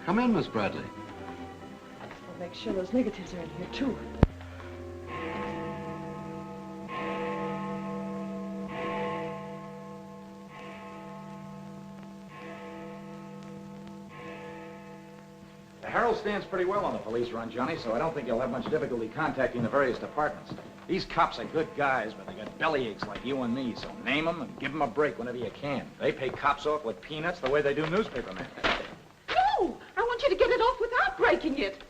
Come in, Miss Bradley. I'll make sure those negatives are in here, too. The Herald stands pretty well on the police run, Johnny, so I don't think you'll have much difficulty contacting the various departments. These cops are good guys, but they got bellyaches like you and me, so name them and give them a break whenever you can. They pay cops off with peanuts the way they do newspapermen. No! I want you to get it off without breaking it.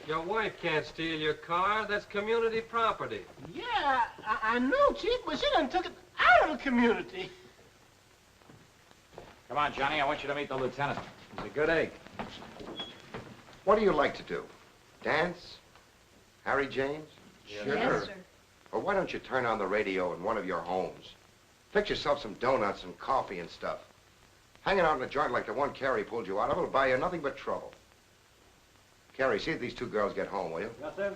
Your wife can't steal your car. That's community property. Yeah, I know, Chief, but she done took it out of the community. Come on, Johnny, I want you to meet the lieutenant. He's a good egg. What do you like to do? Dance? Harry James? Sure. Yes, sir. Or why don't you turn on the radio in one of your homes? Fix yourself some donuts and coffee and stuff. Hanging out in a joint like the one Carrie pulled you out of will buy you nothing but trouble. Carrie, see if these two girls get home, will you? Yes, sir.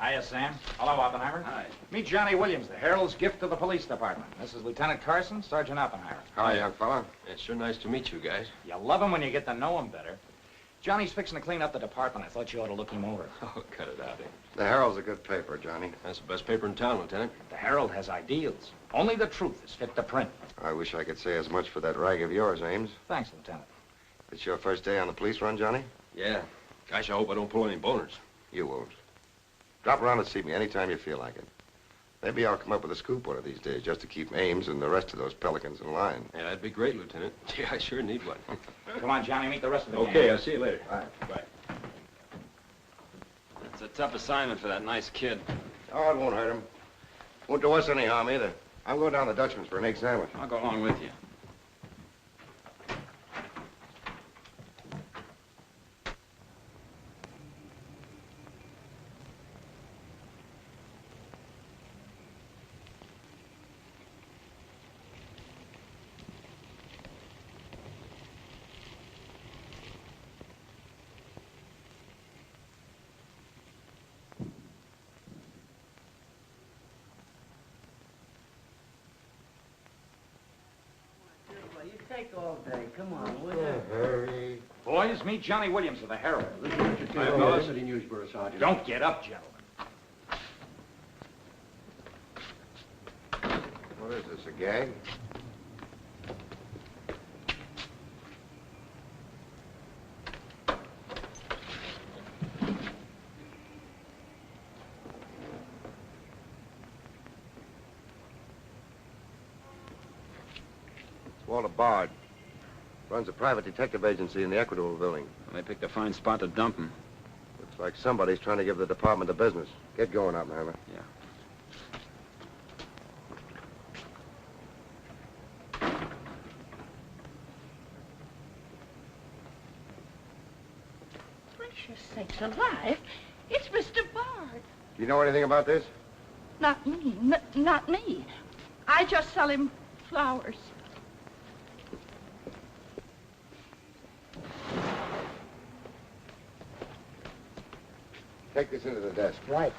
Hiya, Sam. Hello, Oppenheimer. Hi. Meet Johnny Williams, the Herald's gift to the police department. This is Lieutenant Carson, Sergeant Oppenheimer. Hi, young fella. It's sure nice to meet you guys. You love him when you get to know him better. Johnny's fixing to clean up the department. I thought you ought to look him over. Oh, cut it out, eh? The Herald's a good paper, Johnny. That's the best paper in town, Lieutenant. The Herald has ideals. Only the truth is fit to print. I wish I could say as much for that rag of yours, Ames. Thanks, Lieutenant. It's your first day on the police run, Johnny? Yeah. Gosh, I hope I don't pull any boners. You won't. Drop around and see me anytime you feel like it. Maybe I'll come up with a scoop one of these days just to keep Ames and the rest of those pelicans in line. Yeah, that'd be great, Lieutenant. Gee, I sure need one. Come on, Johnny, meet the rest of the gang. Okay, I'll see you later. All right. Bye. It's a tough assignment for that nice kid. Oh, it won't hurt him. Won't do us any harm either. I'm going down to the Dutchman's for an egg sandwich. I'll go along with you. You take all day. Come on, will you? Hurry. Boys, meet Johnny Williams of the Herald. Hi, fellas. Newsboro, Sergeant. Don't get up, gentlemen. What is this, a gag? Walter Bard. Runs a private detective agency in the Equitable building. They picked a fine spot to dump him. Looks like somebody's trying to give the department the business. Get going, Oppenheimer. Yeah. Gracious sakes alive. It's Mr. Bard. Do you know anything about this? Not me. Not me. I just sell him flowers. Take this into the desk. Right.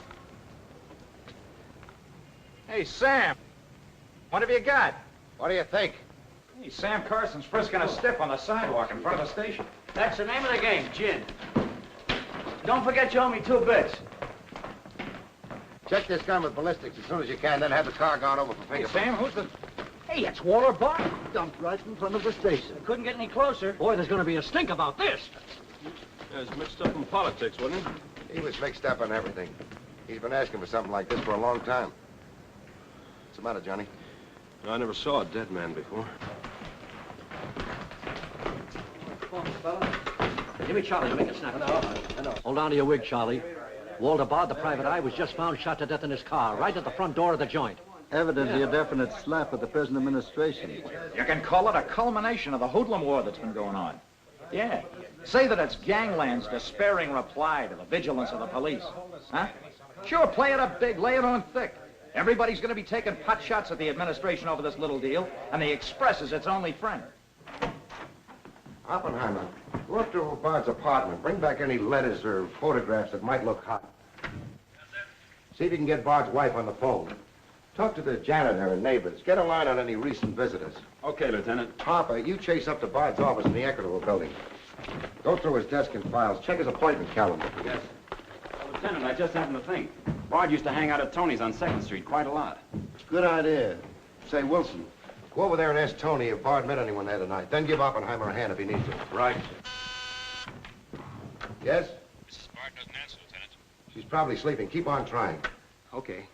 Hey, Sam. What have you got? What do you think? Hey, Sam Carson's frisking a stiff on the sidewalk in front of the station. That's the name of the game, gin. Don't forget you owe me 2 bits. Check this gun with ballistics as soon as you can, then have the car gone over for Hey, fingerprints. Sam, who's the... Hey, it's Walter Bard. Dumped right in front of the station. Couldn't get any closer. Boy, there's going to be a stink about this. There's mixed up in politics, wasn't he? He was mixed up on everything. He's been asking for something like this for a long time. What's the matter, Johnny? I never saw a dead man before. Give me Charlie to make a snap. No. Hold on to your wig, Charlie. Walter Bard, the private eye, was just found shot to death in his car, right at the front door of the joint. Evidently a definite slap at the present administration. You can call it a culmination of the hoodlum war that's been going on. Yeah. Say that it's gangland's despairing reply to the vigilance of the police. Huh? Sure, play it up big, lay it on thick. Everybody's going to be taking pot shots at the administration over this little deal, and the Express is its only friend. Oppenheimer, go up to Bard's apartment. Bring back any letters or photographs that might look hot. See if you can get Bard's wife on the phone. Talk to the janitor and neighbors. Get a line on any recent visitors. Okay, Lieutenant. Harper, you chase up to Bard's office in the Equitable building. Go through his desk and files. Check his appointment calendar. Yes. Lieutenant, I just happened to think. Bard used to hang out at Tony's on 2nd Street quite a lot. Good idea. Say, Wilson, go over there and ask Tony if Bard met anyone there tonight. Then give Oppenheimer a hand if he needs to. Right. Yes? Mrs. Bard doesn't answer, Lieutenant. She's probably sleeping. Keep on trying. Okay.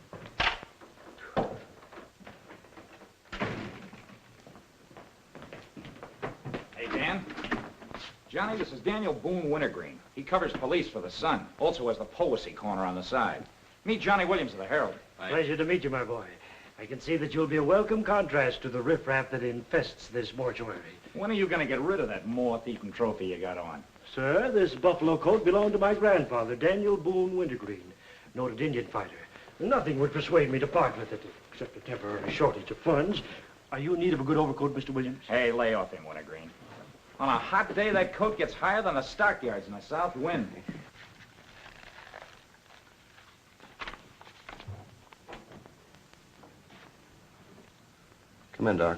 Hey, Dan. Johnny, this is Daniel Boone Wintergreen. He covers police for the Sun. Also has the policy corner on the side. Meet Johnny Williams of the Herald. Pleasure to meet you, my boy. I can see that you'll be a welcome contrast to the riffraff that infests this mortuary. When are you going to get rid of that moth-eaten trophy you got on? Sir, this buffalo coat belonged to my grandfather, Daniel Boone Wintergreen, noted Indian fighter. Nothing would persuade me to part with it, except a temporary shortage of funds. Are you in need of a good overcoat, Mr. Williams? Hey, lay off him, Wintergreen. On a hot day, that coat gets higher than the stockyards in a south wind. Come in, Doc.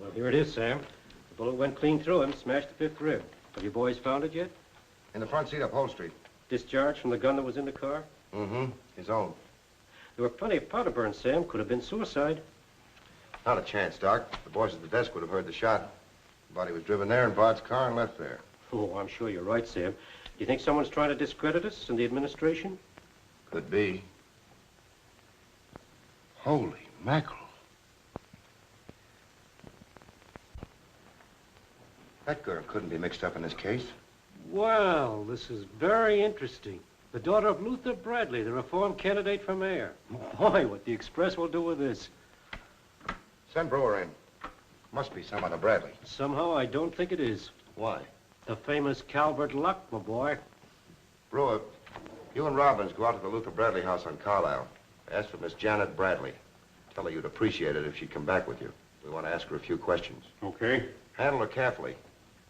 Well, here it is, Sam. The bullet went clean through him, smashed the 5th rib. Have you boys found it yet? In the front seat upholstery. Discharged from the gun that was in the car? Mm-hmm. His own. There were plenty of powder burns, Sam. Could have been suicide. Not a chance, Doc. The boys at the desk would have heard the shot. The body was driven there in Bard's car and left there. Oh, I'm sure you're right, Sam. Do you think someone's trying to discredit us in the administration? Could be. Holy mackerel. That girl couldn't be mixed up in this case. Well, this is very interesting. The daughter of Luther Bradley, the reform candidate for mayor. Boy, what the Express will do with this. Send Brewer in. Must be some other Bradley. Somehow, I don't think it is. Why? The famous Calvert Luck, my boy. Brewer, you and Robbins go out to the Luther Bradley house on Carlisle. Ask for Miss Janet Bradley. Tell her you'd appreciate it if she'd come back with you. We want to ask her a few questions. Okay. Handle her carefully.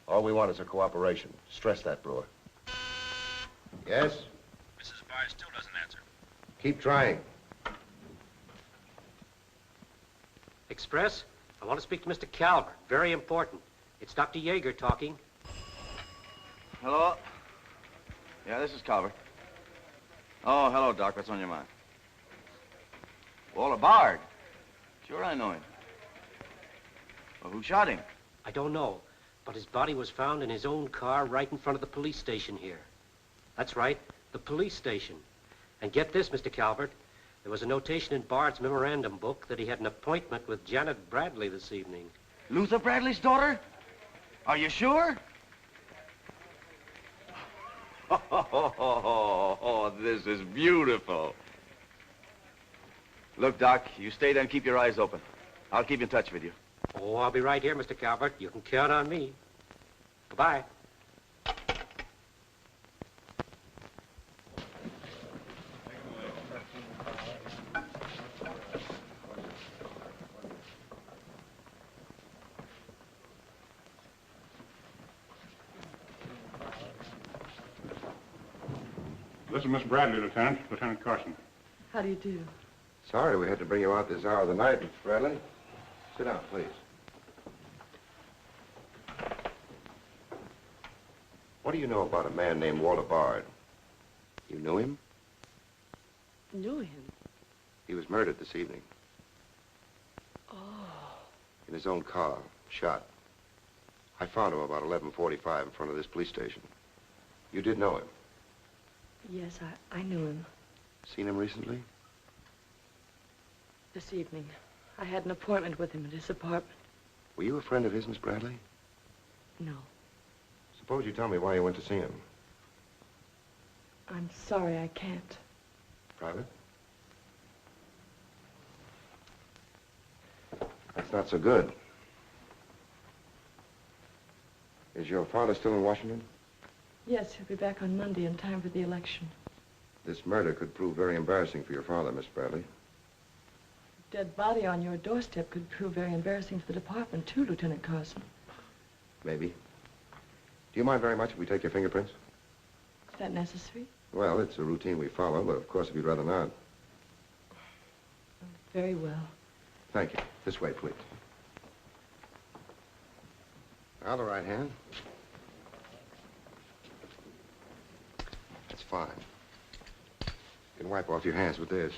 All we want is her cooperation. Stress that, Brewer. Yes? Mrs. Bard still doesn't answer. Keep trying. Express? I want to speak to Mr. Calvert. Very important. It's Dr. Yeager talking. Hello? Yeah, this is Calvert. Oh, hello, Doc. What's on your mind? Walter Bard. Sure, I know him. Well, who shot him? I don't know, but his body was found in his own car right in front of the police station here. That's right, the police station. And get this, Mr. Calvert. There was a notation in Bard's memorandum book that he had an appointment with Janet Bradley this evening. Luther Bradley's daughter? Are you sure? Oh, this is beautiful. Look, Doc, you stay there and keep your eyes open. I'll keep in touch with you. Oh, I'll be right here, Mr. Calvert. You can count on me. Goodbye. This is Miss Bradley, Lieutenant. Lieutenant Carson. How do you do? Sorry we had to bring you out this hour of the night, Miss Bradley. Sit down, please. What do you know about a man named Walter Bard? You knew him? Knew him? He was murdered this evening. Oh. In his own car, shot. I found him about 11:45 in front of this police station. You did know him? Yes, I knew him. Seen him recently? This evening. I had an appointment with him at his apartment. Were you a friend of his, Miss Bradley? No. Suppose you tell me why you went to see him. I'm sorry I can't. Private? That's not so good. Is your father still in Washington? Yes, he'll be back on Monday in time for the election. This murder could prove very embarrassing for your father, Miss Bradley. Dead body on your doorstep could prove very embarrassing for the department, too, Lieutenant Carson. Maybe. Do you mind very much if we take your fingerprints? Is that necessary? Well, it's a routine we follow, but of course, if you'd rather not. Very well. Thank you. This way, please. Now the right hand. That's fine. You can wipe off your hands with this.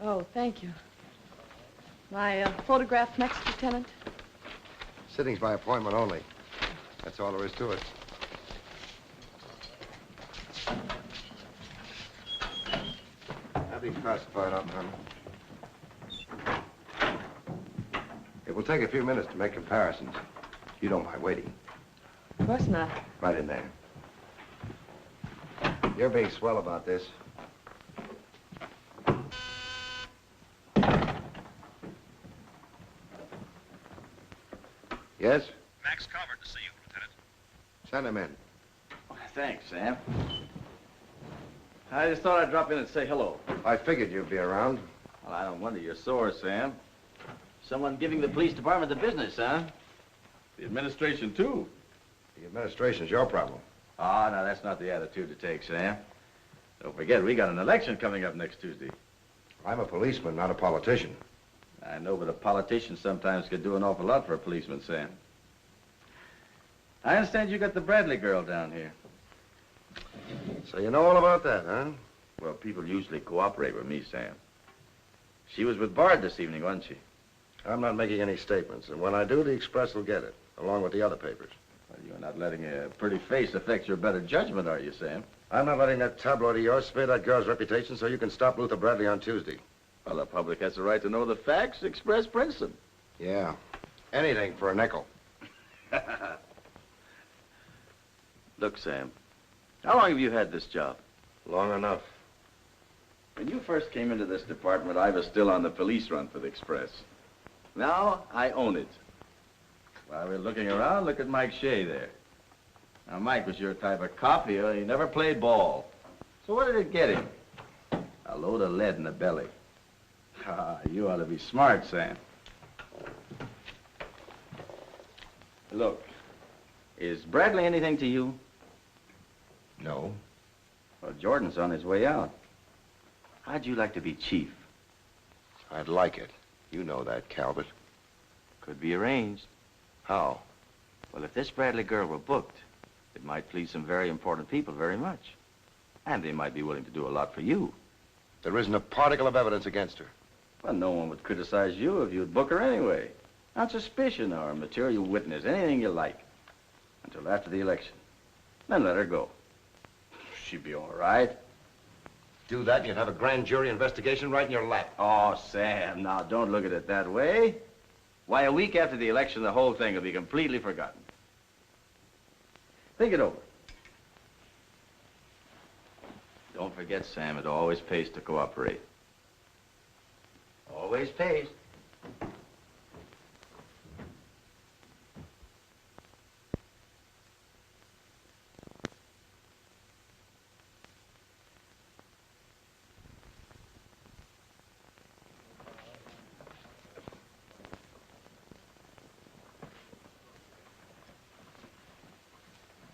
Oh, thank you. My photograph next, Lieutenant? Sittings by appointment only. That's all there is to it. Have these classified up, Hammer. It will take a few minutes to make comparisons. You don't mind waiting. Of course not. Right in there. You're being swell about this. Yes? Max Calvert to see you, Lieutenant. Send him in. Thanks, Sam. I just thought I'd drop in and say hello. I figured you'd be around. Well, I don't wonder you're sore, Sam. Someone giving the police department the business, huh? The administration, too. The administration's your problem. Ah, now that's not the attitude to take, Sam. Don't forget, we got an election coming up next Tuesday. I'm a policeman, not a politician. I know, but a politician sometimes could do an awful lot for a policeman, Sam. I understand you got the Bradley girl down here. So you know all about that, huh? Well, people usually cooperate with me, Sam. She was with Bard this evening, wasn't she? I'm not making any statements, and when I do, the Express will get it, along with the other papers. Well, you're not letting a pretty face affect your better judgment, are you, Sam? I'm not letting that tabloid of yours smear that girl's reputation so you can stop Luther Bradley on Tuesday. Well, the public has the right to know the facts. Express prints them. Yeah. Anything for a nickel. Look, Sam, how long have you had this job? Long enough. When you first came into this department, I was still on the police run for the Express. Now, I own it. While we're looking around, look at Mike Shea there. Now, Mike was your type of cop here. He never played ball. So what did it get him? A load of lead in the belly. Ah, you ought to be smart, Sam. Look, is Bradley anything to you? No. Well, Jordan's on his way out. How'd you like to be chief? I'd like it. You know that, Calvert. Could be arranged. How? Well, if this Bradley girl were booked, it might please some very important people very much. And they might be willing to do a lot for you. There isn't a particle of evidence against her. Well, no one would criticize you if you'd book her anyway. On suspicion or material witness, anything you like. Until after the election. Then let her go. She'd be all right. Do that and you'd have a grand jury investigation right in your lap. Oh, Sam, now don't look at it that way. Why, a week after the election, the whole thing will be completely forgotten. Think it over. Don't forget, Sam, it always pays to cooperate. Always pays.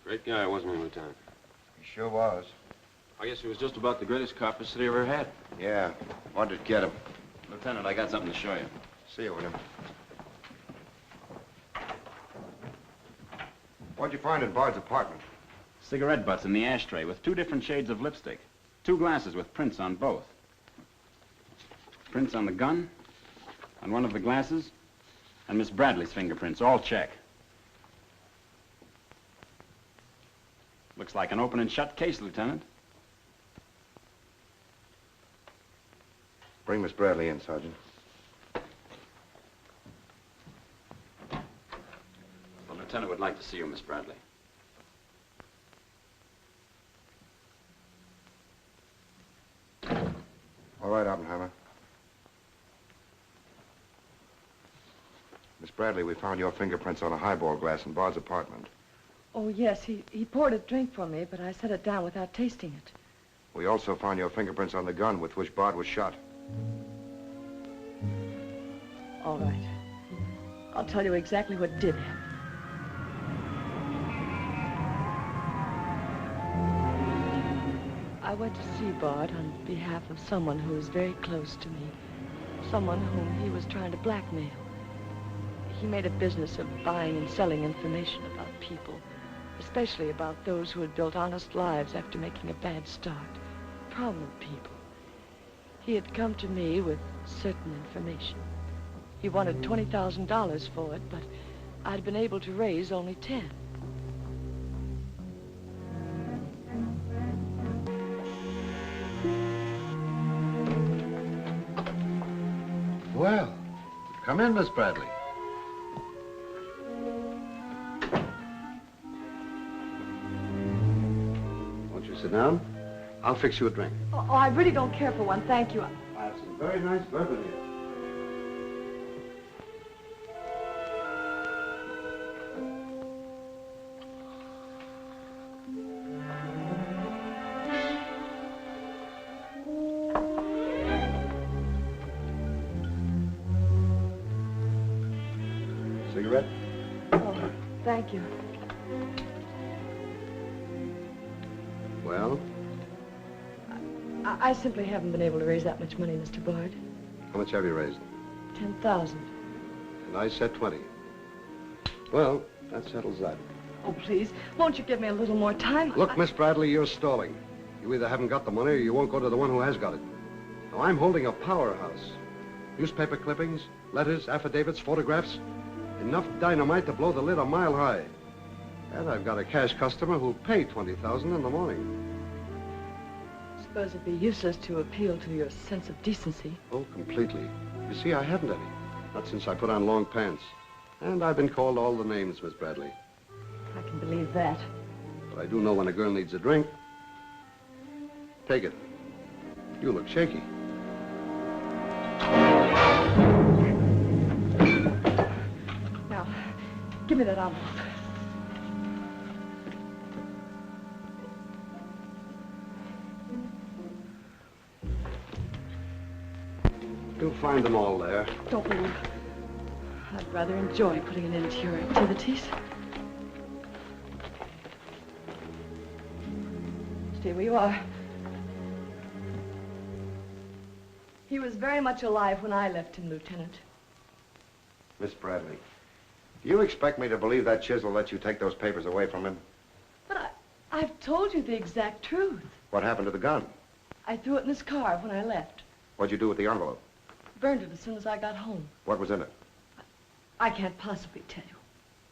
Great guy, wasn't he, Lieutenant? He sure was. I guess he was just about the greatest cop the city ever had. Yeah. What did get him? Lieutenant, I got something to show you. See you, William. What'd you find in Bard's apartment? Cigarette butts in the ashtray with 2 different shades of lipstick. 2 glasses with prints on both. Prints on the gun, on one of the glasses, and Miss Bradley's fingerprints, all check. Looks like an open and shut case, Lieutenant. Bring Miss Bradley in, Sergeant. The Lieutenant would like to see you, Miss Bradley. All right, Oppenheimer. Miss Bradley, we found your fingerprints on a highball glass in Bard's apartment. Oh, yes, he poured a drink for me, but I set it down without tasting it. We also found your fingerprints on the gun with which Bard was shot. All right. I'll tell you exactly what did happen. I went to see Bard on behalf of someone who was very close to me. someone whom he was trying to blackmail. He made a business of buying and selling information about people, especially about those who had built honest lives after making a bad start. Prominent people. He had come to me with certain information. He wanted $20,000 for it, but I'd been able to raise only 10. Well, come in, Miss Bradley. Won't you sit down? I'll fix you a drink. Oh, I really don't care for one, thank you. I have some very nice bourbon here. Cigarette? Oh, thank you. Well, I simply haven't been able to raise that much money, Mr. Bard. how much have you raised? 10,000. And I said 20. Well, that settles that. Oh, please, won't you give me a little more time? Look, Miss Bradley, you're stalling. You either haven't got the money or you won't go to the one who has got it. Now, I'm holding a powerhouse. Newspaper clippings, letters, affidavits, photographs. Enough dynamite to blow the lid a mile high. And I've got a cash customer who'll pay $20,000 in the morning. I suppose it'd be useless to appeal to your sense of decency. Oh, completely. You see, I haven't any. Not since I put on long pants. And I've been called all the names, Miss Bradley. I can believe that. But I do know when a girl needs a drink. Take it. You look shaky. Now, give me that envelope. You'll find them all there. Don't worry. I'd rather enjoy putting an end to your activities. Stay where you are. He was very much alive when I left him, Lieutenant. Miss Bradley, do you expect me to believe that Chisel let you take those papers away from him? But I've told you the exact truth. What happened to the gun? I threw it in his car when I left. What'd you do with the envelope? Burned it as soon as I got home. What was in it? I can't possibly tell you.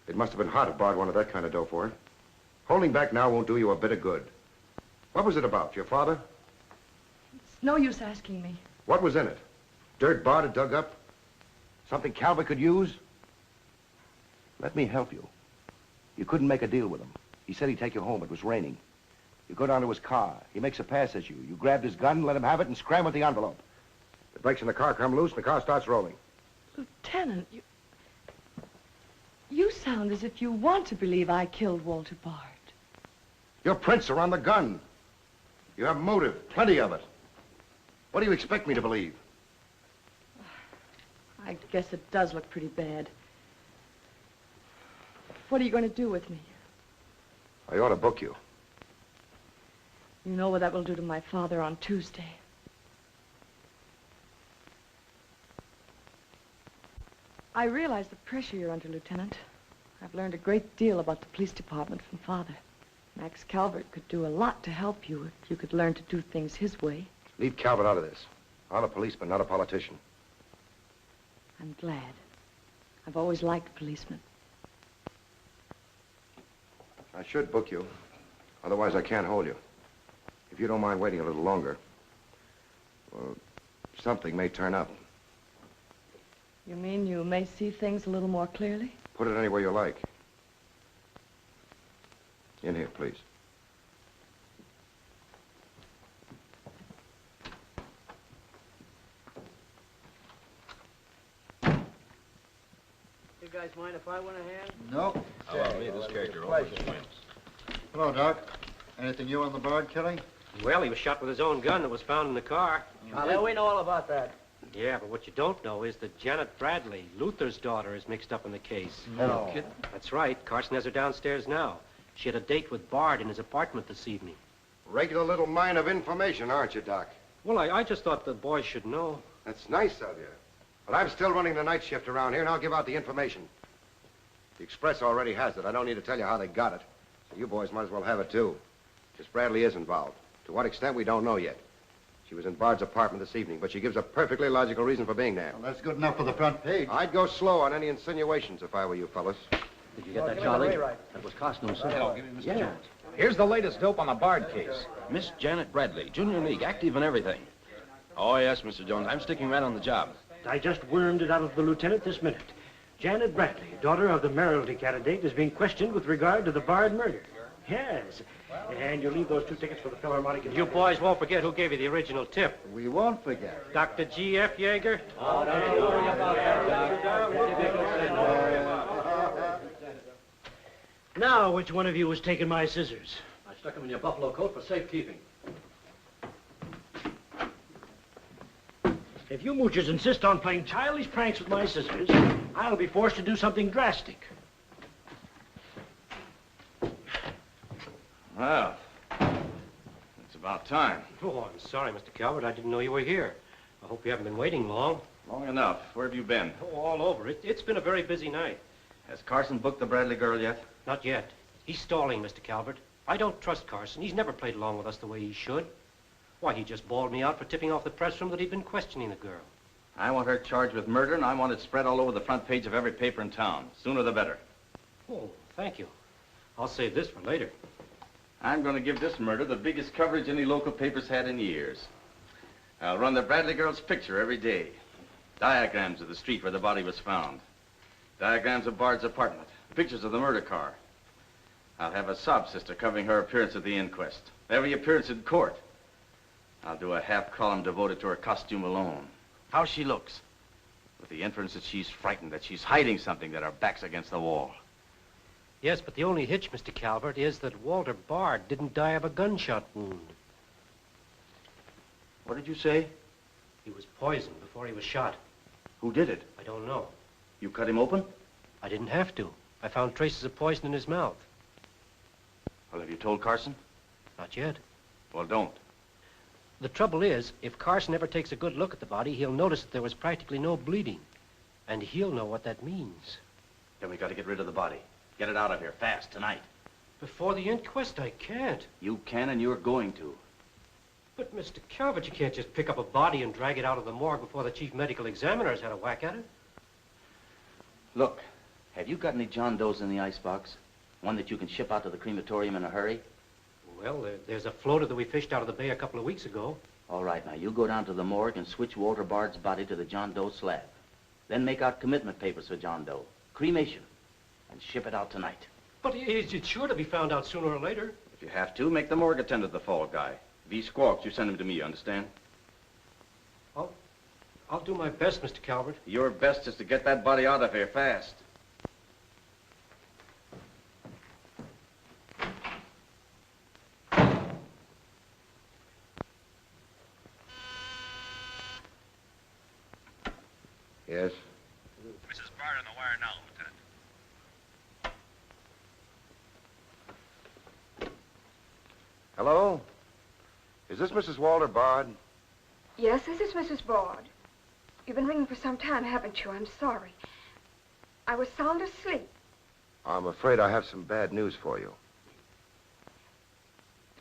It must have been hot if Bard wanted that kind of dough for it. Holding back now won't do you a bit of good. What was it about? Your father? It's no use asking me. What was in it? Dirt Bard had dug up? Something Calvert could use? Let me help you. You couldn't make a deal with him. He said he'd take you home. It was raining. You go down to his car. He makes a pass at you. You grabbed his gun, let him have it, and scram with the envelope. The brakes in the car come loose, and the car starts rolling. Lieutenant, you sound as if you want to believe I killed Walter Bard. Your prints are on the gun. You have motive, plenty of it. What do you expect me to believe? I guess it does look pretty bad. What are you going to do with me? I ought to book you. You know what that will do to my father on Tuesday. I realize the pressure you're under, Lieutenant. I've learned a great deal about the police department from Father. Max Calvert could do a lot to help you if you could learn to do things his way. Leave Calvert out of this. I'm a policeman, not a politician. I'm glad. I've always liked policemen. I should book you. Otherwise, I can't hold you. If you don't mind waiting a little longer, well, something may turn up. You mean you may see things a little more clearly? Put it anywhere you like. In here, please. You guys mind if I went ahead? No. Allow me, this character always wins. Hello, Doc. Anything new on the Bard killing? Well, he was shot with his own gun that was found in the car. Yeah, we know all about that. Yeah, but what you don't know is that Janet Bradley, Luther's daughter, is mixed up in the case. No. Kidding? That's right. Carson has her downstairs now. She had a date with Bard in his apartment this evening. Regular little mine of information, aren't you, Doc? Well, I just thought the boys should know. That's nice of you. But I'm still running the night shift around here, and I'll give out the information. The Express already has it. I don't need to tell you how they got it. So you boys might as well have it, too. Miss Bradley is involved. To what extent, we don't know yet. She was in Bard's apartment this evening, but she gives a perfectly logical reason for being there. Well, that's good enough for the front page. I'd go slow on any insinuations if I were you fellas. Did you get that, Charlie? That was Carson himself. Yeah. Here's the latest dope on the Bard case. Miss Janet Bradley, Junior League, active and everything. Oh, yes, Mr. Jones. I'm sticking right on the job. I just wormed it out of the lieutenant this minute. Janet Bradley, daughter of the mayoralty candidate, is being questioned with regard to the Bard murder. Yes. And you leave those 2 tickets for the Philharmonic. You boys won't forget who gave you the original tip. We won't forget. Dr. G.F. Yeager? Now, which one of you was taking my scissors? I stuck them in your buffalo coat for safekeeping. If you moochers insist on playing childish pranks with my scissors, I'll be forced to do something drastic. Well, it's about time. Oh, I'm sorry, Mr. Calvert. I didn't know you were here. I hope you haven't been waiting long. Long enough. Where have you been? Oh, all over. It's been a very busy night. Has Carson booked the Bradley girl yet? Not yet. He's stalling, Mr. Calvert. I don't trust Carson. He's never played along with us the way he should. Why, he just bawled me out for tipping off the press room that he'd been questioning the girl. I want her charged with murder, and I want it spread all over the front page of every paper in town. Sooner the better. Oh, thank you. I'll save this for later. I'm going to give this murder the biggest coverage any local paper's had in years. I'll run the Bradley girl's picture every day. Diagrams of the street where the body was found. Diagrams of Bard's apartment. Pictures of the murder car. I'll have a sob sister covering her appearance at the inquest. Every appearance in court. I'll do a half column devoted to her costume alone. How she looks. With the inference that she's frightened, that she's hiding something, that her back's against the wall. Yes, but the only hitch, Mr. Calvert, is that Walter Bard didn't die of a gunshot wound. What did you say? He was poisoned before he was shot. Who did it? I don't know. You cut him open? I didn't have to. I found traces of poison in his mouth. Well, have you told Carson? Not yet. Well, don't. The trouble is, if Carson ever takes a good look at the body, he'll notice that there was practically no bleeding. And he'll know what that means. Then we got to get rid of the body. Get it out of here, fast, tonight. Before the inquest, I can't. You can, and you're going to. But, Mr. Calvert, you can't just pick up a body and drag it out of the morgue before the chief medical examiner's had a whack at it. Look, have you got any John Does in the icebox? One that you can ship out to the crematorium in a hurry? Well, there's a floater that we fished out of the bay a couple of weeks ago. All right, now, you go down to the morgue and switch Walter Bard's body to the John Doe slab. Then make out commitment papers for John Doe. Cremation. And ship it out tonight. But it's sure to be found out sooner or later. If you have to, make the morgue attend to the fall guy. If he squawks, you send him to me, you understand? I'll do my best, Mr. Calvert. Your best is to get that body out of here fast. Yes? Mrs. Bard on the wire now, Lieutenant. Hello? Is this Mrs. Walter Bard? Yes, this is Mrs. Bard. You've been ringing for some time, haven't you? I'm sorry. I was sound asleep. I'm afraid I have some bad news for you.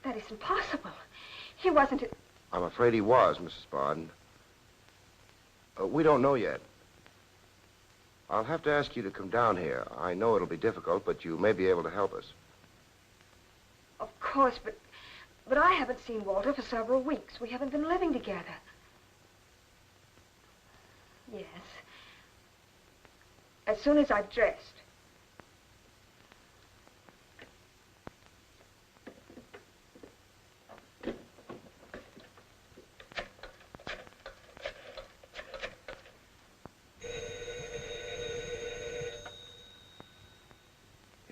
That isn't possible. He wasn't... I'm afraid he was, Mrs. Bard. We don't know yet. I'll have to ask you to come down here. I know it'll be difficult, but you may be able to help us. Of course, but I haven't seen Walter for several weeks. We haven't been living together. Yes. As soon as I've dressed.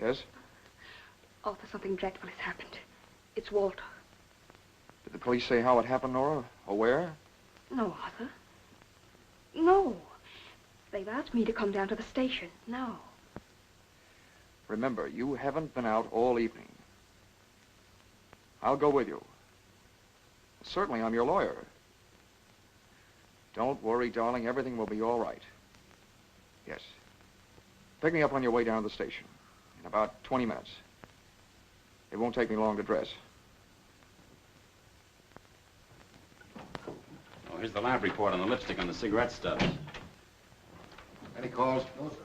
Yes? Arthur, something dreadful has happened. It's Walter. Did the police say how it happened, Nora? Or where? No, Arthur. No. They've asked me to come down to the station. No. Remember, you haven't been out all evening. I'll go with you. Certainly, I'm your lawyer. Don't worry, darling. Everything will be all right. Yes. Pick me up on your way down to the station. In about 20 minutes. It won't take me long to dress. Oh, here's the lab report on the lipstick on the cigarette stubs. Any calls? No, sir.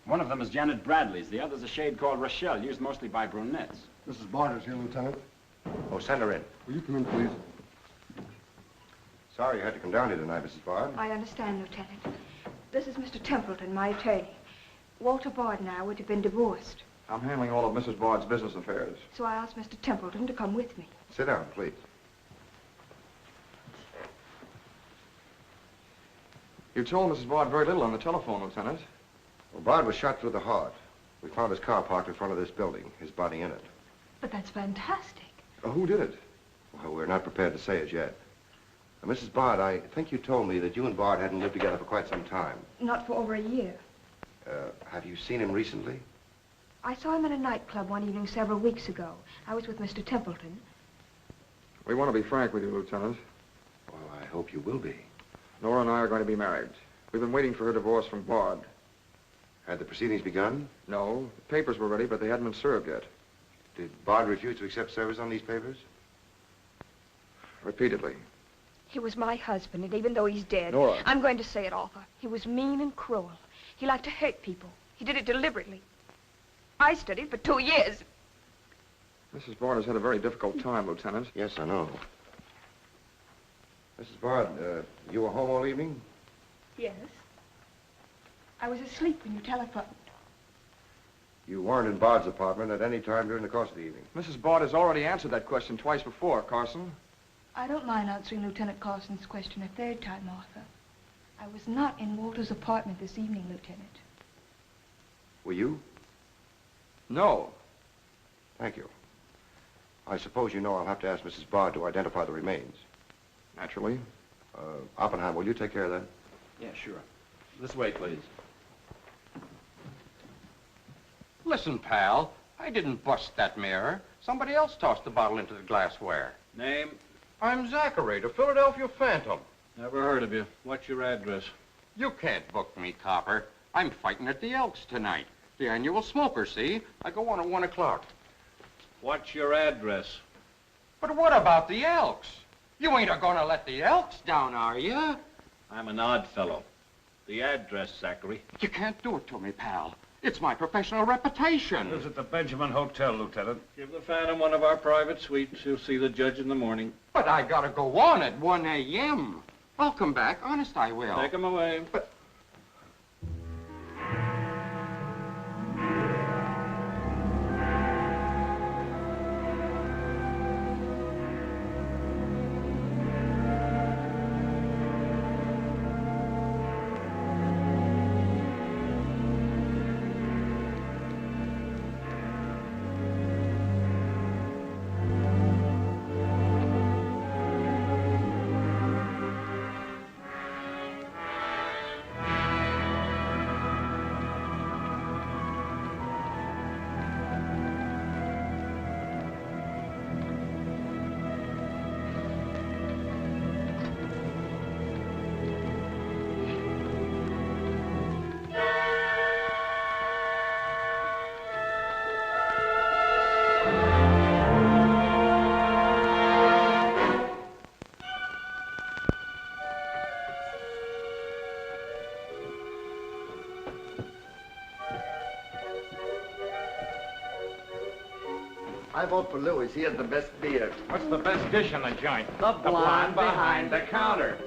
One of them is Janet Bradley's. The other's a shade called Rochelle, used mostly by brunettes. Mrs. Barter's here, Lieutenant. Oh, send her in. Will you come in, please? Sorry you had to come down here tonight, Mrs. Bard. I understand, Lieutenant. This is Mr. Templeton, my attorney. Walter Bard and I would have been divorced. I'm handling all of Mrs. Bard's business affairs. So I asked Mr. Templeton to come with me. Sit down, please. You told Mrs. Bard very little on the telephone, Lieutenant. Well, Bard was shot through the heart. We found his car parked in front of this building, his body in it. But that's fantastic. Who did it? Well, we're not prepared to say it yet. Now, Mrs. Bard, I think you told me that you and Bard hadn't lived together for quite some time. Not for over a year. Have you seen him recently? I saw him in a nightclub one evening several weeks ago. I was with Mr. Templeton. We want to be frank with you, Lieutenant. Well, I hope you will be. Nora and I are going to be married. We've been waiting for her divorce from Bard. Had the proceedings begun? No, the papers were ready, but they hadn't been served yet. Did Bard refuse to accept service on these papers? Repeatedly. He was my husband, and even though he's dead, Nora. I'm going to say it, Arthur. He was mean and cruel. He liked to hurt people. He did it deliberately. I studied for 2 years. Mrs. Bard has had a very difficult time, Lieutenant. Yes, I know. Mrs. Bard, you were home all evening? Yes. I was asleep when you telephoned. You weren't in Bard's apartment at any time during the course of the evening? Mrs. Bard has already answered that question twice before, Carson. I don't mind answering Lieutenant Carson's question a third time, Arthur. I was not in Walter's apartment this evening, Lieutenant. Were you? No. Thank you. I suppose you know I'll have to ask Mrs. Bard to identify the remains. Naturally. Oppenheim, will you take care of that? Yeah, sure. This way, please. Listen, pal, I didn't bust that mirror. Somebody else tossed the bottle into the glassware. Name? I'm Zachary, the Philadelphia Phantom. Never heard of you. What's your address? You can't book me, copper. I'm fighting at the Elks tonight. The annual smoker, see? I go on at 1 o'clock. What's your address? But what about the Elks? You ain't a-gonna let the Elks down, are you? I'm an odd fellow. The address, Zachary. You can't do it to me, pal. It's my professional reputation. This is at the Benjamin Hotel, Lieutenant. Give the Phantom one of our private suites. You'll see the judge in the morning. But I gotta go on at 1 a.m. I'll come back. Honest, I will. Take him away. But... I vote for Louis. He has the best beer. What's the best dish in the joint? The blonde behind the counter.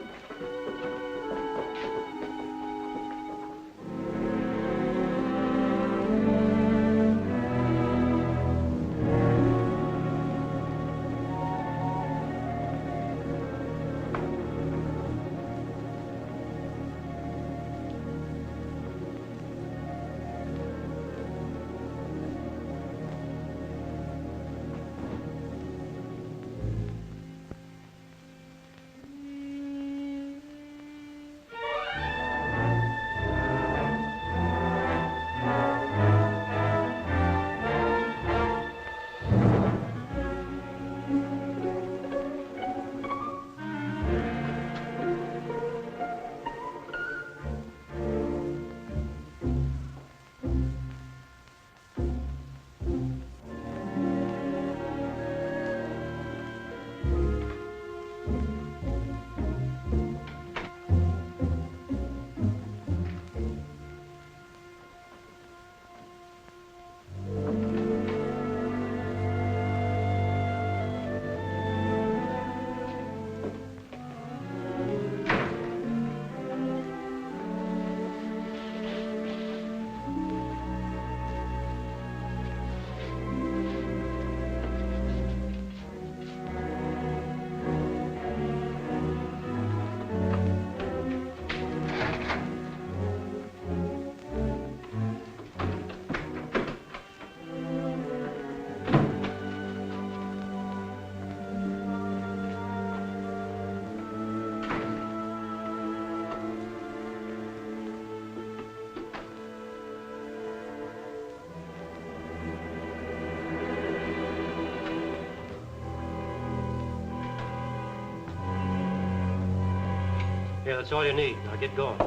Okay, that's all you need. Now get going.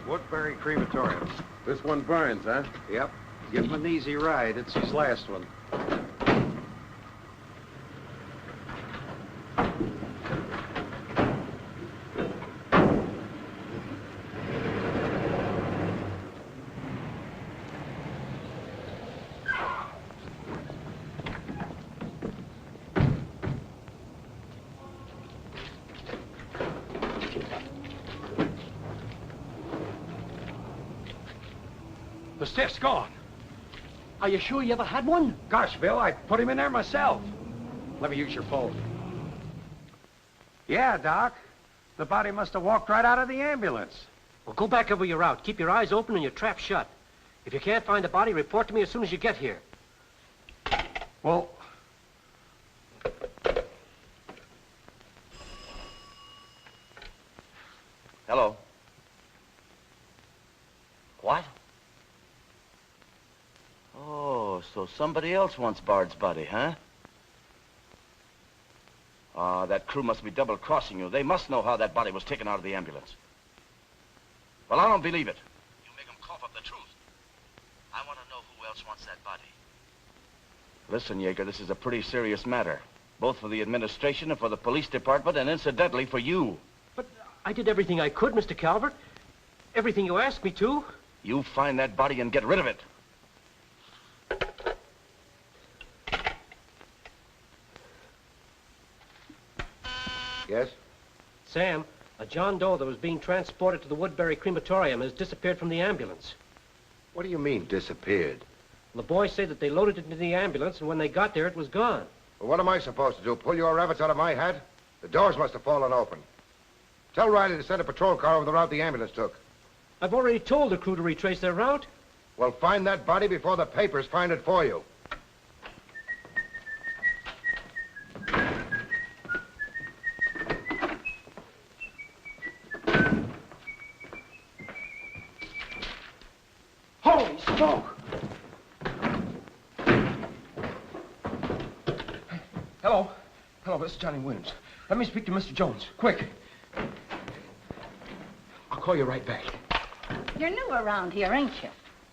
Woodbury Crematorium. This one burns, huh? Yep. Give him an easy ride. It's his last one. The stiff's gone. Are you sure you ever had one? Gosh, Bill, I put him in there myself. Let me use your phone. Yeah, Doc. The body must have walked right out of the ambulance. Well, go back over your route. Keep your eyes open and your trap shut. If you can't find the body, report to me as soon as you get here. Well... Hello. What? Oh, so somebody else wants Bard's body, huh? Ah, that crew must be double-crossing you. They must know how that body was taken out of the ambulance. Well, I don't believe it. You make them cough up the truth. I want to know who else wants that body. Listen, Yeager, this is a pretty serious matter. Both for the administration and for the police department, and incidentally for you. But I did everything I could, Mr. Calvert. Everything you asked me to. You find that body and get rid of it. Yes? Sam, a John Doe that was being transported to the Woodbury Crematorium has disappeared from the ambulance. What do you mean, disappeared? The boys say that they loaded it into the ambulance, and when they got there, it was gone. Well, what am I supposed to do, pull your rabbits out of my hat? The doors must have fallen open. Tell Riley to send a patrol car over the route the ambulance took. I've already told the crew to retrace their route. Well, find that body before the papers find it for you. Holy smoke! Hello. Hello, this is Johnny Williams. Let me speak to Mr. Jones. Quick. I'll call you right back. You're new around here, ain't you?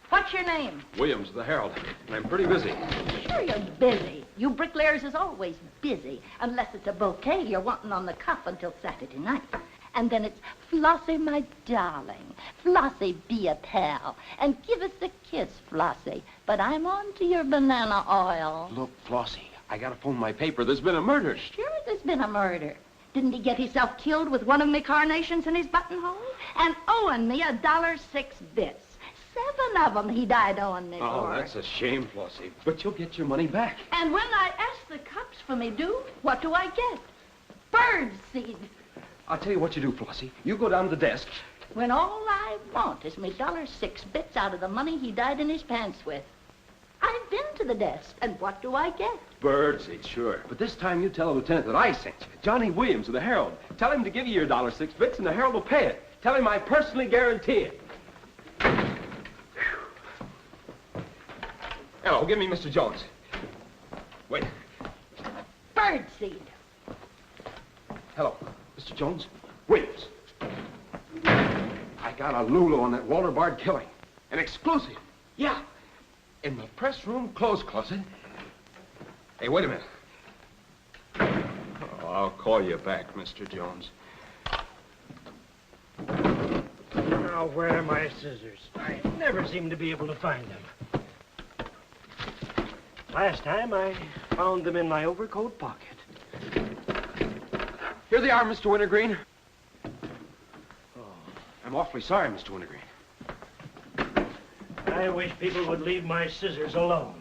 What's your name? Williams, the Herald. And I'm pretty busy. Sure you're busy. You bricklayers is always busy, unless it's a bouquet you're wanting on the cuff until Saturday night. And then it's, Flossie, my darling. Flossie, be a pal. And give us a kiss, Flossie. But I'm on to your banana oil. Look, Flossie, I gotta phone my paper. There's been a murder. Sure there's been a murder. Didn't he get himself killed with one of me carnations in his buttonhole? And owing me $1.06 bits. 7 of them he died owing me Oh, for. that's a shame, Flossie. But you'll get your money back. And when I ask the cops for me due, what do I get? Bird seed. I'll tell you what you do, Flossie. You go down to the desk. When all I want is me $1.06 bits out of the money he died in his pants with. I've been to the desk, and what do I get? Birdseed, sure. But this time you tell the lieutenant that I sent you. Johnny Williams of the Herald. Tell him to give you your $1.06 bits, and the Herald will pay it. Tell him I personally guarantee it. Hello, give me Mr. Jones. Wait. Birdseed. Hello, Mr. Jones. Williams. I got a Lulu on that Walter Bard killing. An exclusive. Yeah. In the press room clothes closet. Hey, wait a minute. Oh, I'll call you back, Mr. Jones. Now, where are my scissors? I never seem to be able to find them. Last time, I found them in my overcoat pocket. Here they are, Mr. Wintergreen. Oh, I'm awfully sorry, Mr. Wintergreen. I wish people would leave my scissors alone.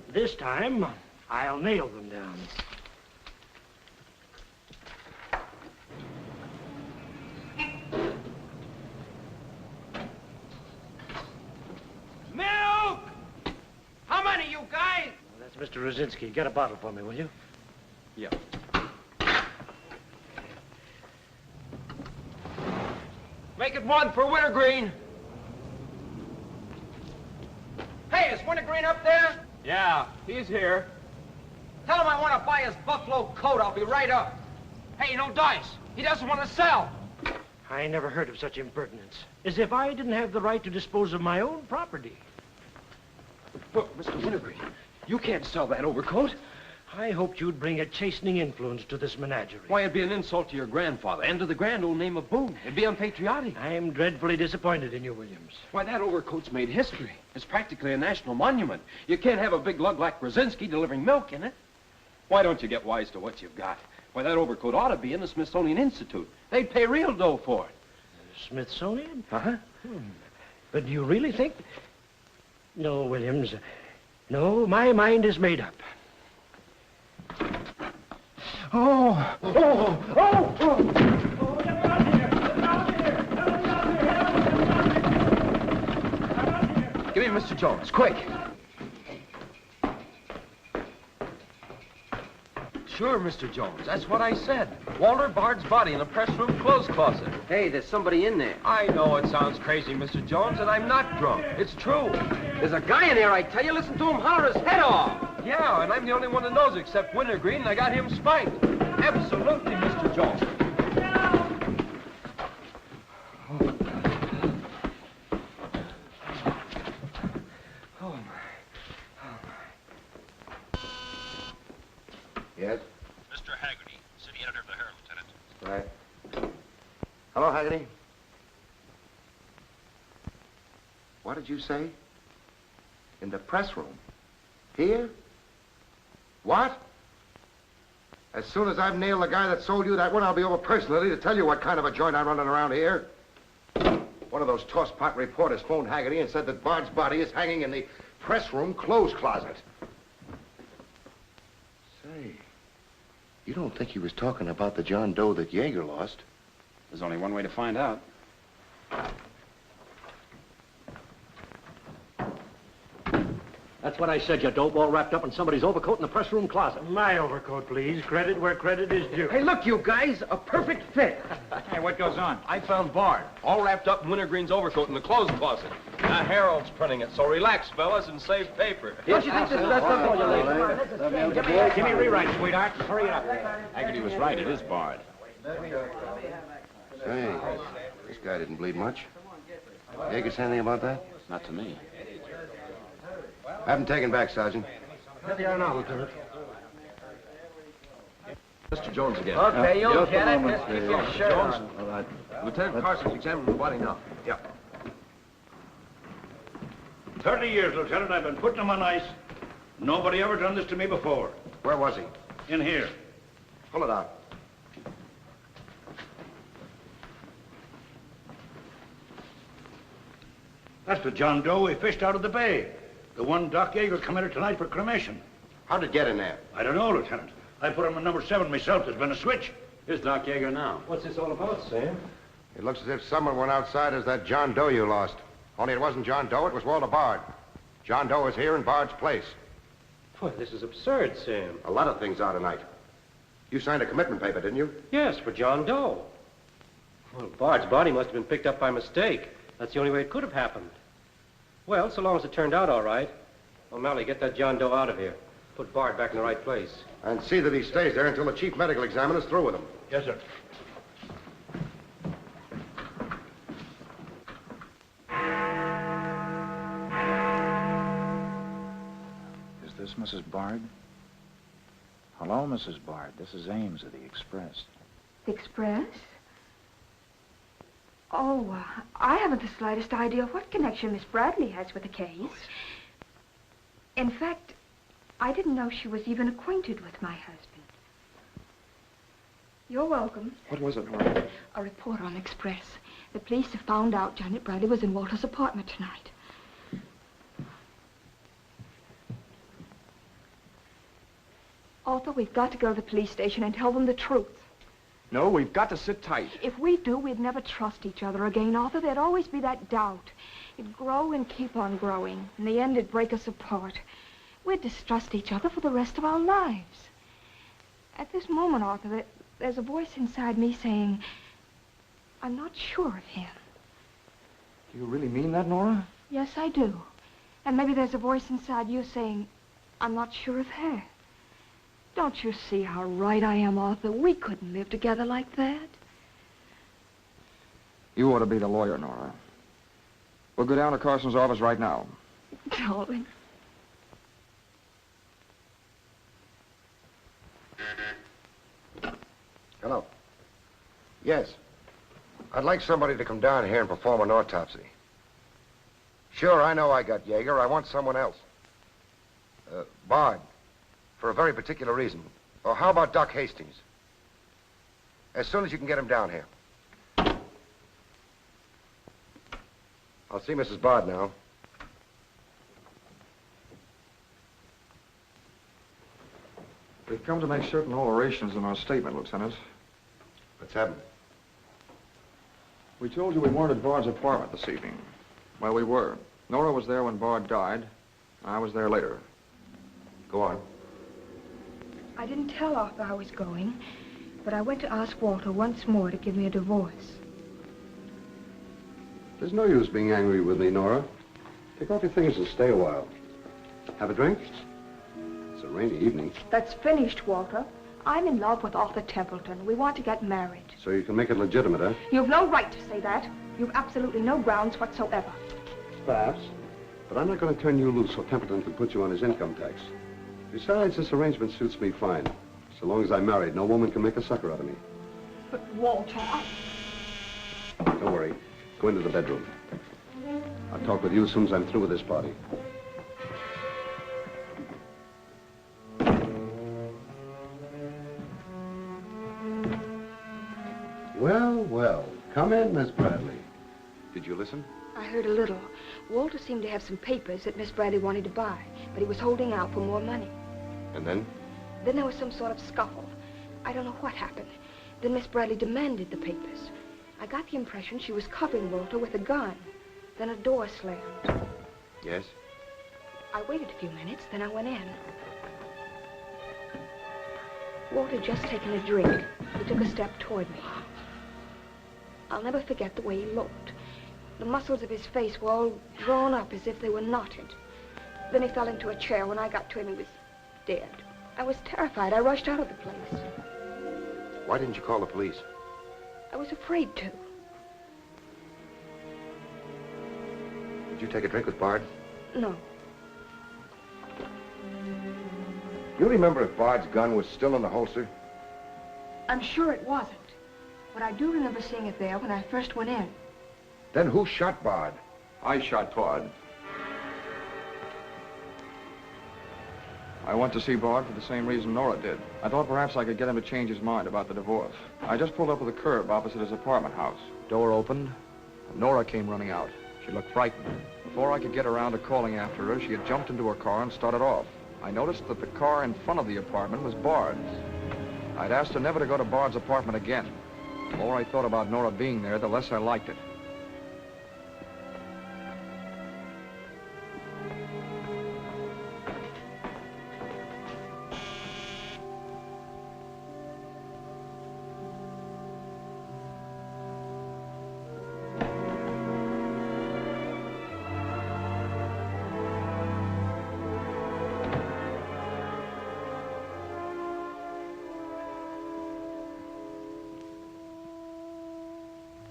This time, I'll nail them down. Mr. Rosinski, get a bottle for me, will you? Yeah. Make it one for Wintergreen. Hey, is Wintergreen up there? Yeah, he's here. Tell him I want to buy his buffalo coat. I'll be right up. Hey, no dice. He doesn't want to sell. I never heard of such impertinence. As if I didn't have the right to dispose of my own property. Look, Mr. Wintergreen, you can't sell that overcoat. I hoped you'd bring a chastening influence to this menagerie. Why, it'd be an insult to your grandfather and to the grand old name of Boone. It'd be unpatriotic. I'm dreadfully disappointed in you, Williams. Why, that overcoat's made history. It's practically a national monument. You can't have a big lug like Brzezinski delivering milk in it. Why don't you get wise to what you've got? Why, that overcoat ought to be in the Smithsonian Institute. They'd pay real dough for it. Smithsonian? Uh-huh. But do you really think... No, Williams. No, my mind is made up. Oh! Oh! Oh! Oh! Give me Mr. Jones, quick. Sure, Mr. Jones. That's what I said. Walter Bard's body in the press room clothes closet. Hey, there's somebody in there. I know it sounds crazy, Mr. Jones, and I'm not drunk. It's true. There's a guy in there, I tell you. Listen to him holler his head off. Yeah, and I'm the only one that knows except Wintergreen, and I got him spiked. Absolutely, Mr. Jones. Yes? Mr. Haggerty, city editor of the Herald, Lieutenant. Right. Hello, Haggerty. What did you say? In the press room? Here? What? As soon as I've nailed the guy that sold you that one, I'll be over personally to tell you what kind of a joint I'm running around here. One of those tosspot reporters phoned Haggerty and said that Bard's body is hanging in the press room clothes closet. Say, you don't think he was talking about the John Doe that Yeager lost? There's only one way to find out. That's what I said, you dope, all wrapped up in somebody's overcoat in the press room closet. My overcoat, please. Credit where credit is due. Hey, look, you guys, a perfect fit. Hey, what goes on? I found Bard, all wrapped up in Wintergreen's overcoat in the clothes closet. The Herald's printing it, so relax, fellas, and save paper. Don't you think this is best up for you, ladies? Give me a rewrite, sweetheart. Hurry it up. Haggerty was right. It is Bard. Say, this guy didn't bleed much. Yeager say anything about that? Not to me. Have him taken back, Sergeant. Here they are now, Lieutenant. Mr. Jones again. Okay, you'll Just a get it. moment, Just keep your Mr. shirt Jones. on. All right. Lieutenant Carson's examining the body now. Yeah. 30 years, Lieutenant. I've been putting him on ice. Nobody ever done this to me before. Where was he? In here. Pull it out. That's the John Doe we fished out of the bay. The one Doc Yeager committed tonight for cremation. How'd it get in there? I don't know, Lieutenant. I put him in number 7 myself. There's been a switch. Here's Doc Yeager now. What's this all about, Sam? It looks as if someone went outside as that John Doe you lost. Only it wasn't John Doe, it was Walter Bard. John Doe is here in Bard's place. Boy, this is absurd, Sam. A lot of things are tonight. You signed a commitment paper, didn't you? Yes, for John Doe. Well, Bard's body must have been picked up by mistake. That's the only way it could have happened. Well, so long as it turned out all right. O'Malley, get that John Doe out of here. Put Bard back in the right place. And see that he stays there until the chief medical examiner's through with him. Yes, sir. Is this Mrs. Bard? Hello, Mrs. Bard. This is Ames of the Express. The Express? Oh, I haven't the slightest idea what connection Miss Bradley has with the case. In fact, I didn't know she was even acquainted with my husband. You're welcome. What was it, Laura? A report on Express. The police have found out Janet Bradley was in Walter's apartment tonight. Arthur, we've got to go to the police station and tell them the truth. No, we've got to sit tight. If we do, we'd never trust each other again, Arthur. There'd always be that doubt. It'd grow and keep on growing. In the end, it'd break us apart. We'd distrust each other for the rest of our lives. At this moment, Arthur, there's a voice inside me saying, I'm not sure of him. Do you really mean that, Nora? Yes, I do. And maybe there's a voice inside you saying, I'm not sure of her. Don't you see how right I am, Arthur? We couldn't live together like that. You ought to be the lawyer, Nora. We'll go down to Carson's office right now. Darling. Hello. Yes. I'd like somebody to come down here and perform an autopsy. Sure, I know I got Yeager. I want someone else. Bard. For a very particular reason. Or how about Doc Hastings? As soon as you can get him down here. I'll see Mrs. Bard now. We've come to make certain alterations in our statement, Lieutenant. What's happened? We told you we weren't at Bard's apartment this evening. Well, we were. Nora was there when Bard died. I was there later. Go on. I didn't tell Arthur I was going, but I went to ask Walter once more to give me a divorce. There's no use being angry with me, Nora. Take off your things and stay a while. Have a drink? It's a rainy evening. That's finished, Walter. I'm in love with Arthur Templeton. We want to get married. So you can make it legitimate, huh? You've no right to say that. You've absolutely no grounds whatsoever. Perhaps. But I'm not going to turn you loose so Templeton can put you on his income tax. Besides, this arrangement suits me fine. So long as I'm married, no woman can make a sucker out of me. But, Walter, Don't worry. Go into the bedroom. I'll talk with you as soon as I'm through with this party. Well, well. Come in, Miss Bradley. Did you listen? I heard a little. Walter seemed to have some papers that Miss Bradley wanted to buy, but he was holding out for more money. And then? Then there was some sort of scuffle. I don't know what happened. Then Miss Bradley demanded the papers. I got the impression she was covering Walter with a gun. Then a door slammed. Yes? I waited a few minutes, then I went in. Walter had just taken a drink. He took a step toward me. I'll never forget the way he looked. The muscles of his face were all drawn up as if they were knotted. Then he fell into a chair. When I got to him, he was dead. I was terrified. I rushed out of the place. Why didn't you call the police? I was afraid to. Did you take a drink with Bard? No. You remember if Bard's gun was still in the holster? I'm sure it wasn't. But I do remember seeing it there when I first went in. Then who shot Bard? I shot Bard. I went to see Bard for the same reason Nora did. I thought perhaps I could get him to change his mind about the divorce. I just pulled up at the curb opposite his apartment house. Door opened, and Nora came running out. She looked frightened. Before I could get around to calling after her, she had jumped into her car and started off. I noticed that the car in front of the apartment was Bard's. I'd asked her never to go to Bard's apartment again. The more I thought about Nora being there, the less I liked it.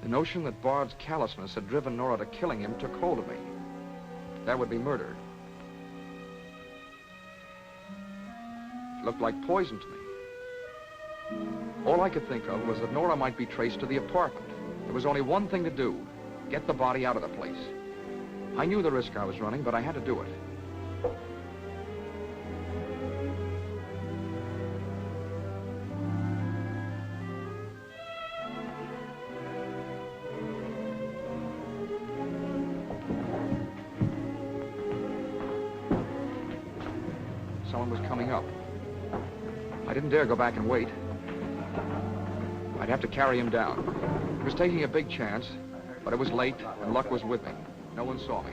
The notion that Bard's callousness had driven Nora to killing him took hold of me. That would be murder. It looked like poison to me. All I could think of was that Nora might be traced to the apartment. There was only one thing to do: get the body out of the place. I knew the risk I was running, but I had to do it. Someone was coming up. I didn't dare go back and wait. I'd have to carry him down. He was taking a big chance, but it was late, and luck was with me. No one saw me.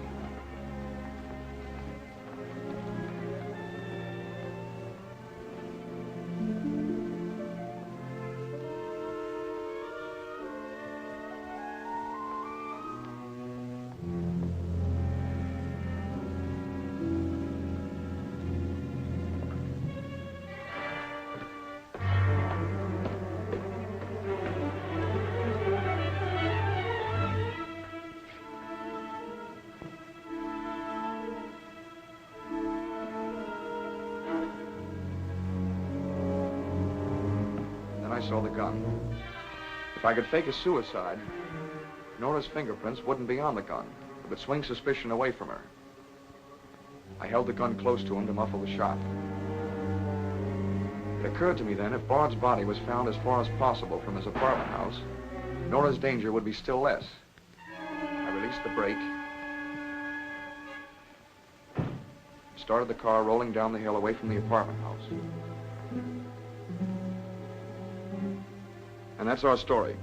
saw the gun. If I could fake a suicide, Nora's fingerprints wouldn't be on the gun. It would swing suspicion away from her. I held the gun close to him to muffle the shot. It occurred to me then, if Bard's body was found as far as possible from his apartment house, Nora's danger would be still less. I released the brake, started the car rolling down the hill away from the apartment house. And that's our story.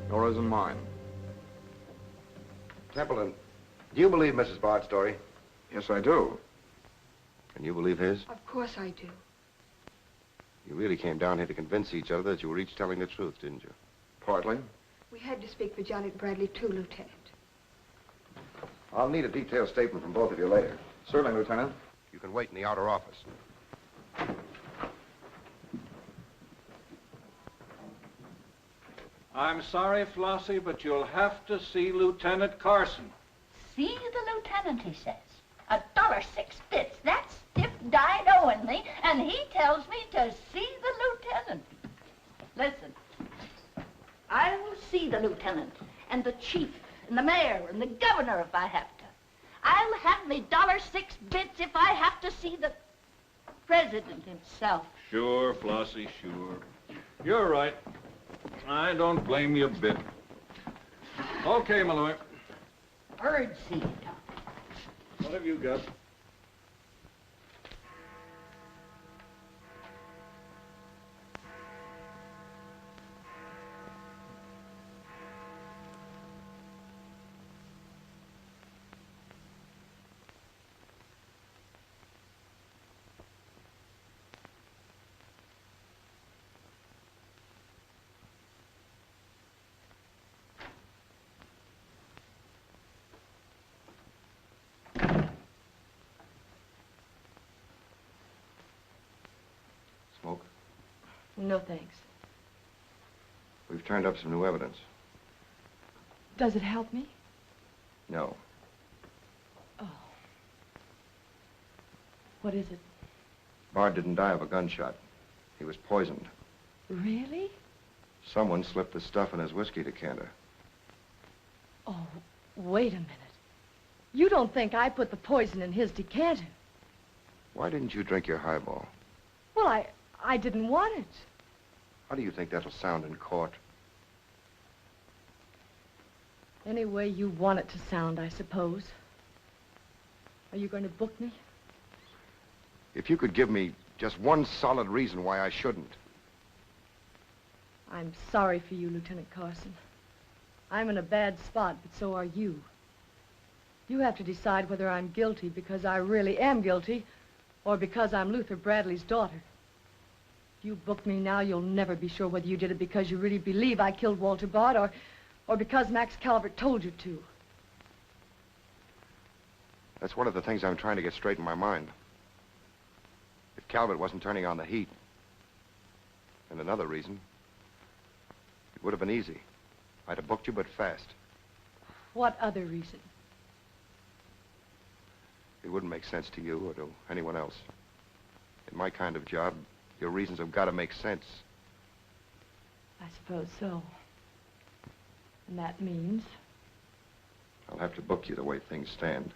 Nora's and mine. Templeton, do you believe Mrs. Bard's story? Yes, I do. Can you believe his? Of course I do. You really came down here to convince each other that you were each telling the truth, didn't you? Partly. We had to speak for Janet Bradley, too, Lieutenant. I'll need a detailed statement from both of you later. Certainly, Lieutenant. You can wait in the outer office. I'm sorry, Flossie, but you'll have to see Lieutenant Carson. See the lieutenant, he says. $1.06. That's stiff died owing me, and he tells me to see the lieutenant. Listen, I will see the lieutenant, and the chief, and the mayor, and the governor if I have to. I'll have me $1.06 if I have to see the president himself. Sure, Flossie, sure. You're right. I don't blame you a bit. Okay, Malloy. Birdseed. What have you got? Smoke? No, thanks. We've turned up some new evidence. Does it help me? No. Oh. What is it? Bard didn't die of a gunshot. He was poisoned. Really? Someone slipped the stuff in his whiskey decanter. Oh, wait a minute. You don't think I put the poison in his decanter? Why didn't you drink your highball? Well, I didn't want it. How do you think that'll sound in court? Any way you want it to sound, I suppose. Are you going to book me? If you could give me just one solid reason why I shouldn't. I'm sorry for you, Lieutenant Carson. I'm in a bad spot, but so are you. You have to decide whether I'm guilty because I really am guilty or because I'm Luther Bradley's daughter. If you book me now, you'll never be sure whether you did it because you really believe I killed Walter Bard or because Max Calvert told you to. That's one of the things I'm trying to get straight in my mind. If Calvert wasn't turning on the heat, and another reason, it would have been easy. I'd have booked you, but fast. What other reason? It wouldn't make sense to you or to anyone else. In my kind of job, your reasons have got to make sense. I suppose so. And that means? I'll have to book you the way things stand.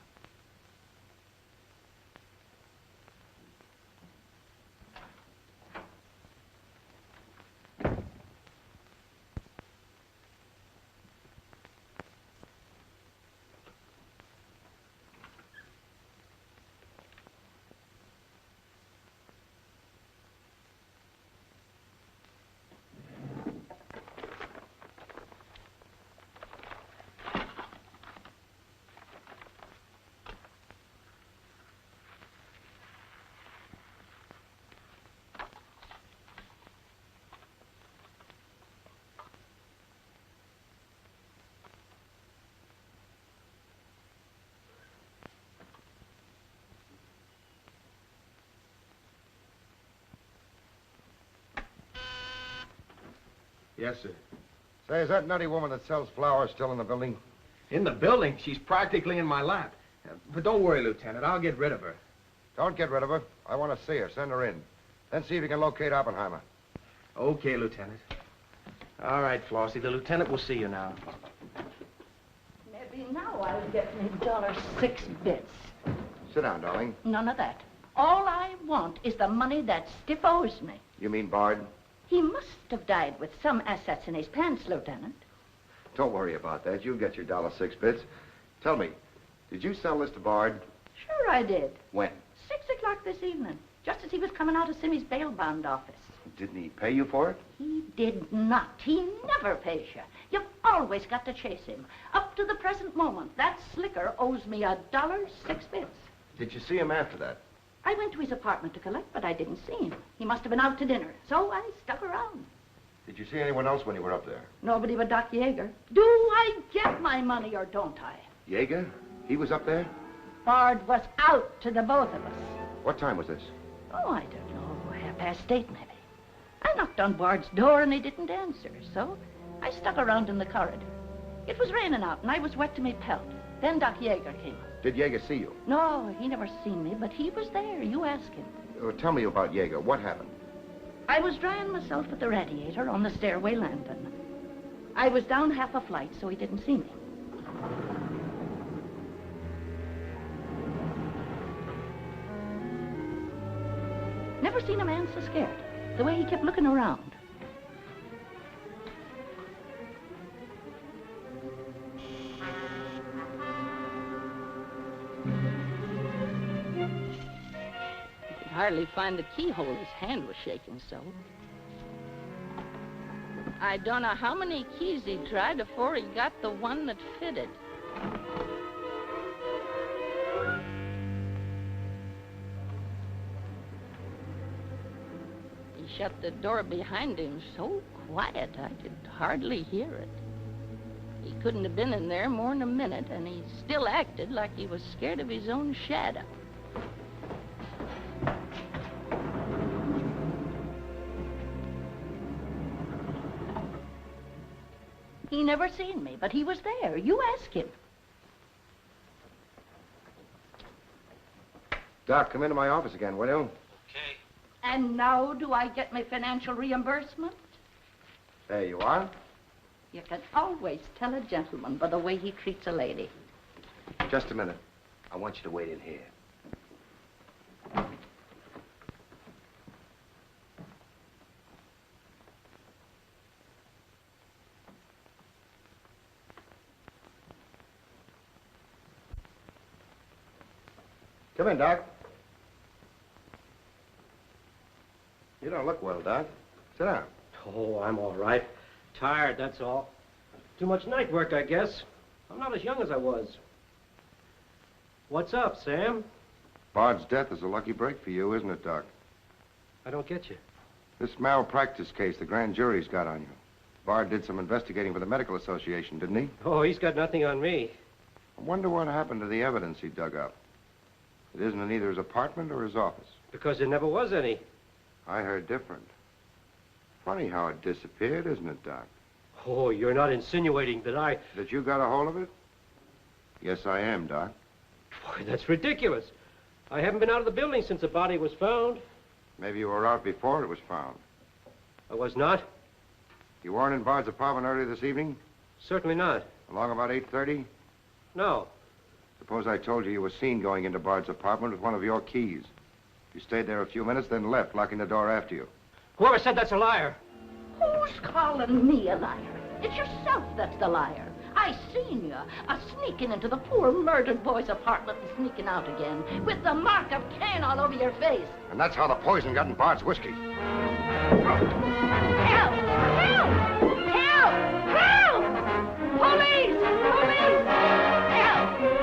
Yes, sir. Say, is that nutty woman that sells flowers still in the building? In the building? She's practically in my lap. But don't worry, Lieutenant. I'll get rid of her. Don't get rid of her. I want to see her. Send her in. Then see if you can locate Oppenheimer. Okay, Lieutenant. All right, Flossie. The lieutenant will see you now. Maybe now I'll get me $6. Sit down, darling. None of that. All I want is the money that Stiff owes me. You mean Bard? He must have died with some assets in his pants, Lieutenant. Don't worry about that. You'll get your $6. Tell me, did you sell this to Bard? Sure I did. When? 6 o'clock this evening, just as he was coming out of Simmy's bail bond office. Didn't he pay you for it? He did not. He never pays you. You've always got to chase him. Up to the present moment, that slicker owes me $6. Did you see him after that? I went to his apartment to collect, but I didn't see him. He must have been out to dinner, so I stuck around. Did you see anyone else when you were up there? Nobody but Doc Yeager. Do I get my money or don't I? Yeager? He was up there? Bard was out to the both of us. What time was this? Oh, I don't know, 8:30 maybe. I knocked on Bard's door and he didn't answer, so I stuck around in the corridor. It was raining out and I was wet to me pelt. Then Doc Yeager came up. Did Yeager see you? No, he never seen me, but he was there. You ask him. Tell me about Yeager. What happened? I was drying myself at the radiator on the stairway landing. I was down half a flight, so he didn't see me. Never seen a man so scared. The way he kept looking around. Hardly find the keyhole. His hand was shaking so. I don't know how many keys he tried before he got the one that fitted. He shut the door behind him so quiet I could hardly hear it. He couldn't have been in there more than a minute, and he still acted like he was scared of his own shadow. He never seen me, but he was there. You ask him. Doc, come into my office again, will you? Okay. And now do I get my financial reimbursement? There you are. You can always tell a gentleman by the way he treats a lady. Just a minute. I want you to wait in here. Come in, Doc. You don't look well, Doc. Sit down. Oh, I'm all right. Tired, that's all. Too much night work, I guess. I'm not as young as I was. What's up, Sam? Bard's death is a lucky break for you, isn't it, Doc? I don't get you. This malpractice case the grand jury's got on you. Bard did some investigating for the Medical Association, didn't he? Oh, he's got nothing on me. I wonder what happened to the evidence he dug up. It isn't in either his apartment or his office. Because there never was any. I heard different. Funny how it disappeared, isn't it, Doc? Oh, you're not insinuating that I... That you got a hold of it? Yes, I am, Doc. Boy, that's ridiculous. I haven't been out of the building since the body was found. Maybe you were out before it was found. I was not? You weren't in Bard's apartment earlier this evening? Certainly not. Along about 8:30? No. Suppose I told you you were seen going into Bard's apartment with one of your keys. You stayed there a few minutes, then left, locking the door after you. Whoever said that's a liar. Who's calling me a liar? It's yourself that's the liar. I seen you sneaking into the poor murdered boy's apartment and sneaking out again with the mark of Cain all over your face. And that's how the poison got in Bard's whiskey. Help! Help! Help! Help! Police! Police! Help!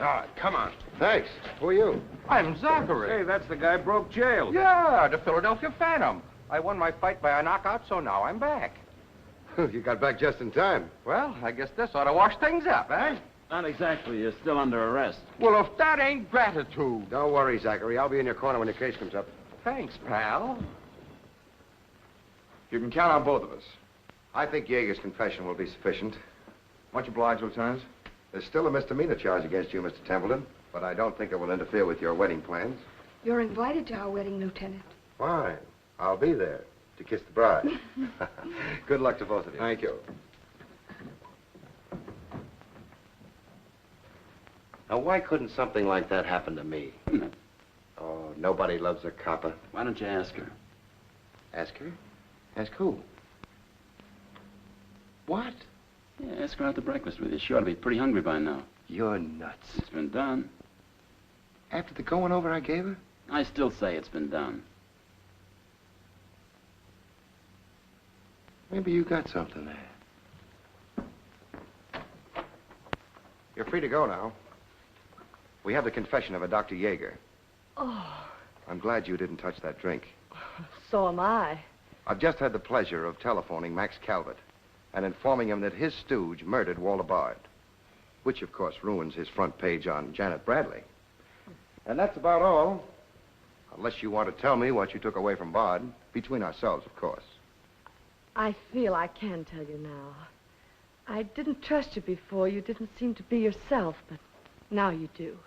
God, come on. Thanks. Who are you? I'm Zachary. Hey, that's the guy broke jail. Yeah, the Philadelphia Phantom. I won my fight by a knockout, so now I'm back. You got back just in time. Well, I guess this ought to wash things up, eh? Not exactly. You're still under arrest. Well, if that ain't gratitude. Don't worry, Zachary. I'll be in your corner when your case comes up. Thanks, pal. You can count on both of us. I think Yeager's confession will be sufficient. Much obliged, Lieutenant. There's still a misdemeanor charge against you, Mr. Templeton, but I don't think it will interfere with your wedding plans. You're invited to our wedding, Lieutenant. Fine. I'll be there to kiss the bride. Good luck to both of you. Thank you. Now, why couldn't something like that happen to me? Oh, nobody loves a copper. Why don't you ask her? Ask her? Ask who? What? Yeah, ask her out to breakfast with you. She ought to be pretty hungry by now. You're nuts. It's been done. After the going over I gave her? I still say it's been done. Maybe you got something there. You're free to go now. We have the confession of a Dr. Yeager. Oh, I'm glad you didn't touch that drink. so am I. I've just had the pleasure of telephoning Max Calvert and informing him that his stooge murdered Walter Bard, which, of course, ruins his front page on Janet Bradley. And that's about all, unless you want to tell me what you took away from Bard, between ourselves, of course. I feel I can tell you now. I didn't trust you before. You didn't seem to be yourself, but now you do.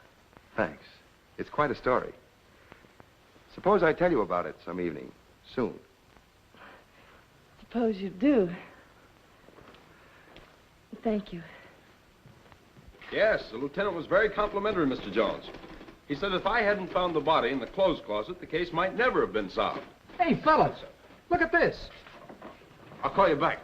Thanks. It's quite a story. Suppose I tell you about it some evening, soon. Suppose you do. Thank you. Yes, the lieutenant was very complimentary, Mr. Jones. He said if I hadn't found the body in the clothes closet, the case might never have been solved. Hey, fellas, look at this. I'll call you back.